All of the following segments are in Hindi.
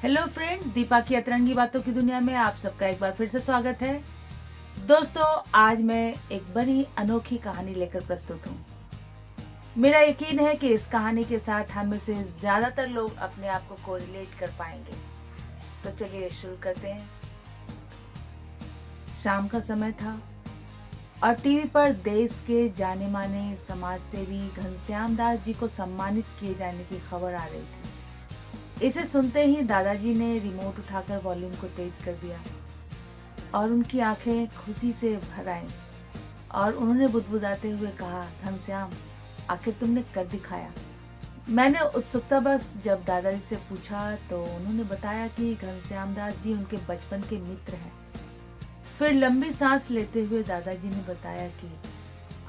हेलो फ्रेंड, दीपा की अतरंगी बातों की दुनिया में आप सबका एक बार फिर से स्वागत है। दोस्तों, आज मैं एक बड़ी अनोखी कहानी लेकर प्रस्तुत हूँ। मेरा यकीन है कि इस कहानी के साथ हम में से ज्यादातर लोग अपने आप को कोरिलेट कर पाएंगे। तो चलिए शुरू करते हैं। शाम का समय था और टीवी पर देश के जाने माने समाज सेवी घनश्याम दास जी को सम्मानित किए जाने की खबर आ रही थी। इसे सुनते ही दादाजी ने रिमोट उठाकर वॉल्यूम को तेज कर दिया और उनकी आंखें खुशी से भर आईं और उन्होंने बुदबुदाते हुए कहा, घनश्याम, आखिर तुमने कर दिखाया। मैंने उत्सुकतावश जब दादाजी से पूछा तो उन्होंने बताया कि घनश्याम दास जी उनके बचपन के मित्र हैं। फिर लंबी सांस लेते हुए दादाजी ने बताया कि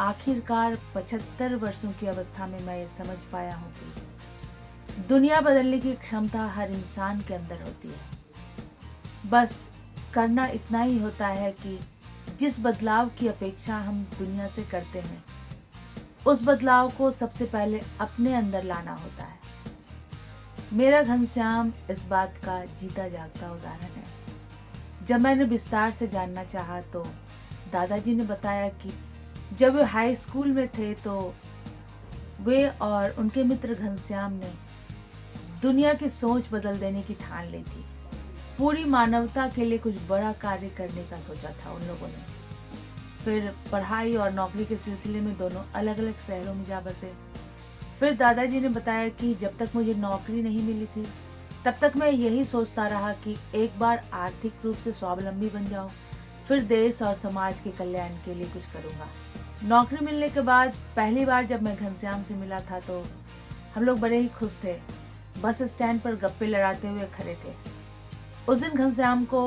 आखिरकार 75 वर्षों की अवस्था में मैं ये समझ पाया हूँ कि दुनिया बदलने की क्षमता हर इंसान के अंदर होती है। बस करना इतना ही होता है कि जिस बदलाव की अपेक्षा हम दुनिया से करते हैं, उस बदलाव को सबसे पहले अपने अंदर लाना होता है। मेरा घनश्याम इस बात का जीता जागता उदाहरण है। जब मैंने विस्तार से जानना चाहा तो दादाजी ने बताया कि जब वे हाई स्कूल में थे तो वे और उनके मित्र घनश्याम ने दुनिया की सोच बदल देने की ठान ली थी। पूरी मानवता के लिए कुछ बड़ा कार्य करने का सोचा था उन लोगों ने। फिर पढ़ाई और नौकरी के सिलसिले में दोनों अलग अलग शहरों में जा बसे। फिर दादाजी ने बताया कि जब तक मुझे नौकरी नहीं मिली थी तब तक मैं यही सोचता रहा कि एक बार आर्थिक रूप से स्वावलंबी बन जाऊं, फिर देश और समाज के कल्याण के लिए कुछ करूंगा। नौकरी मिलने के बाद पहली बार जब मैं घनश्याम से मिला था तो हम लोग बड़े ही खुश थे। बस स्टैंड पर गप्पे लड़ाते हुए खड़े थे। उस दिन घनश्याम को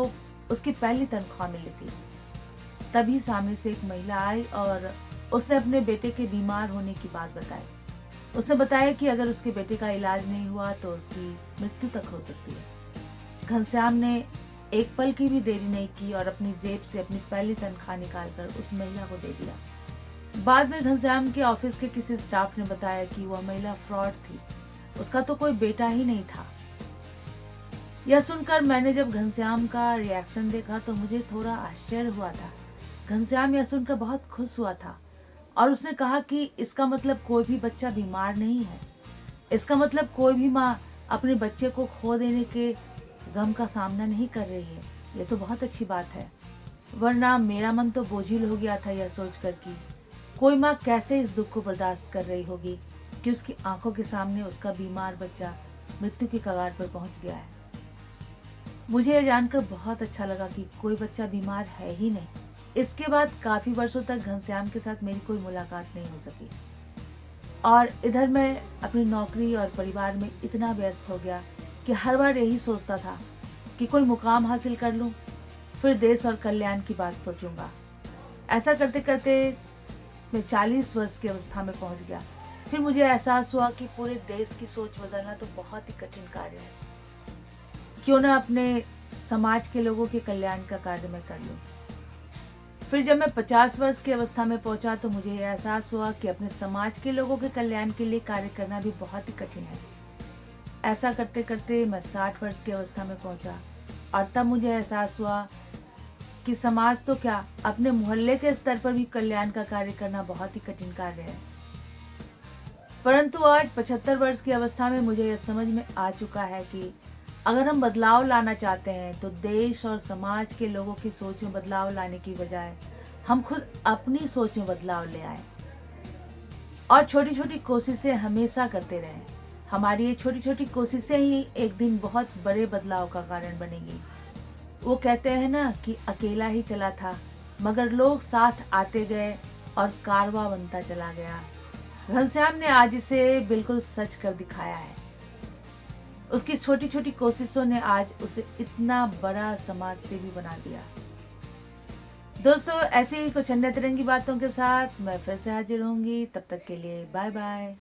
उसकी पहली तनख्वाह मिली थी। तभी सामने से एक महिला आई और उसने अपने बेटे के बीमार होने की बात बताई। उसने बताया कि अगर उसके बेटे का इलाज नहीं हुआ तो उसकी मृत्यु तक हो सकती है। घनश्याम ने एक पल की भी देरी नहीं की और अपनी जेब से अपनी पहली तनख्वाह निकालकर उस महिला को दे दिया। बाद में घनश्याम के ऑफिस के किसी स्टाफ ने बताया कि वह महिला फ्रॉड थी, उसका तो कोई बेटा ही नहीं था। यह सुनकर मैंने जब घनश्याम का रिएक्शन देखा तो मुझे थोड़ा आश्चर्य हुआ था। घनश्याम यह सुनकर बहुत खुश हुआ था और उसने कहा कि इसका मतलब कोई भी बच्चा बीमार नहीं है। इसका मतलब कोई भी माँ अपने बच्चे को खो देने के गम का सामना नहीं कर रही है। ये तो बहुत अच्छी बात है, वरना मेरा मन तो बोझिल हो गया था यह सोचकर कि कोई माँ कैसे इस दुख को बर्दाश्त कर रही होगी कि उसकी आंखों के सामने उसका बीमार बच्चा मृत्यु की कगार पर पहुंच गया है। मुझे यह जानकर बहुत अच्छा लगा कि कोई बच्चा बीमार है ही नहीं। इसके बाद काफी वर्षों तक घनश्याम के साथ मेरी कोई मुलाकात नहीं हो सकी और इधर मैं अपनी नौकरी और परिवार में इतना व्यस्त हो गया कि हर बार यही सोचता था कि कोई मुकाम हासिल कर लूं, फिर देश और कल्याण की बात सोचूंगा। ऐसा करते करते मैं 40 वर्ष की अवस्था में पहुंच गया। फिर मुझे एहसास हुआ कि पूरे देश की सोच बदलना तो बहुत ही कठिन कार्य है। क्यों ना अपने समाज के लोगों के कल्याण का कार्य मैं कर लूं। फिर जब मैं 50 वर्ष की अवस्था में पहुंचा तो मुझे यह एहसास हुआ कि अपने समाज के लोगों के कल्याण के लिए कार्य करना भी बहुत ही कठिन है। ऐसा करते करते मैं 60 वर्ष की अवस्था में पहुंचा और तब मुझे एहसास हुआ कि समाज तो क्या, अपने मोहल्ले के स्तर पर भी कल्याण का कार्य करना बहुत ही कठिन कार्य है। परंतु आज 75 वर्ष की अवस्था में मुझे यह समझ में आ चुका है कि अगर हम बदलाव लाना चाहते हैं तो देश और समाज के लोगों की सोच में बदलाव लाने की बजाय हम खुद अपनी सोच में बदलाव ले आए और छोटी छोटी कोशिशें हमेशा करते रहें। हमारी ये छोटी छोटी कोशिशें ही एक दिन बहुत बड़े बदलाव का कारण बनेगी। वो कहते हैं ना कि अकेला ही चला था मगर लोग साथ आते गए और कारवां बनता चला गया। घनश्याम ने आज इसे बिल्कुल सच कर दिखाया है। उसकी छोटी छोटी कोशिशों ने आज उसे इतना बड़ा समाज सेवी बना दिया। दोस्तों, ऐसे ही कुछ अन्य तरंगी बातों के साथ मैं फिर से हाजिर होंगी। तब तक के लिए बाय बाय।